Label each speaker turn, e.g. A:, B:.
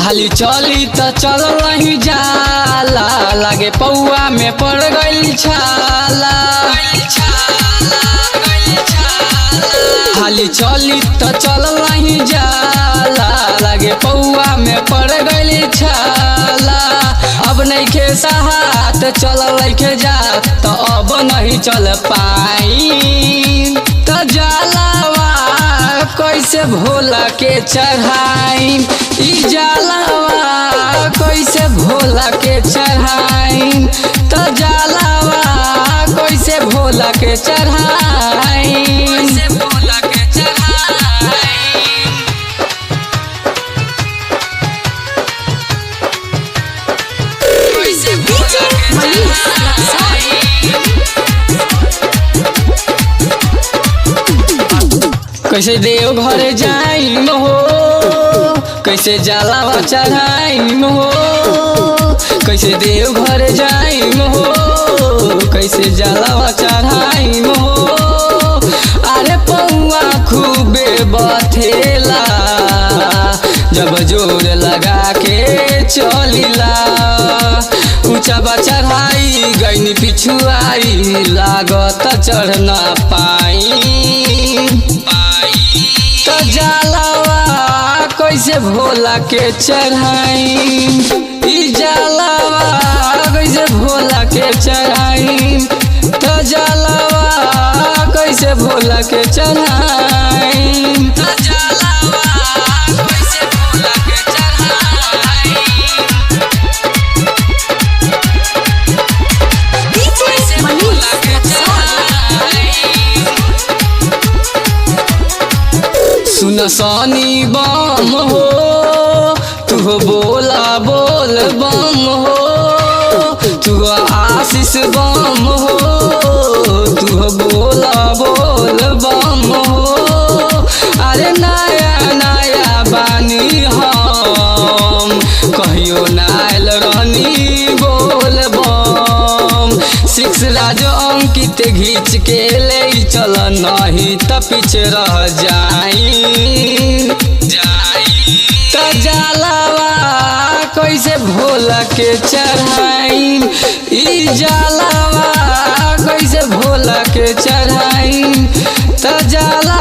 A: हाली चली त चल रही जाला, लागे पौआ में पड़ गइल छाला। हाली चली त चल रही जाला, लागे पौआ में पड़ गइल छाला। अब नइखे सहात चल लइखे जात त अब नहीं चल पाई। त जलावा कैसे भोला के चढ़ाई, ई जलावा कैसे भोला के चढ़ाई। त जलावा कैसे भोला के चढ़ाई, कैसे भोला के चढ़ाई। कैसे भोला के चढ़ाई। कैसे देव घर जाइम हो, कैसे जलावा चढ़ाइम हो। कैसे देव घर जाइम हो, कैसे जलावा चढ़ाइम हो। अरे पौआ खूबे बथेला, जब जोर लगा के चलिला। ऊंचा बा चढ़ाई गईनी पिछुआई, लागत चढ़ ना पाई। त जलावा कैसे भोला के चढ़ाई, ई जलावा कैसे भोला के चढ़ाई। त जलावा कैसे भोला के चढ़ाई। त जलावा कैसे भोला के चढ़ाई। कैसे भोला के चढ़ाई। सुन सनी बम हो, तू बोला बोल बम हो। तू आशीष बम हो, तू बोला बोल बम हो। अरे नया नया बानी हम, कहियो नायल रानी बोल बम। सिक्स राज अंकित घींच के ले चल, नहीं त पीछे रह जाई। त जलावा कैसे भोला के चढ़ाई, ई जलावा कैसे भोला के चढ़ाई। त जलावा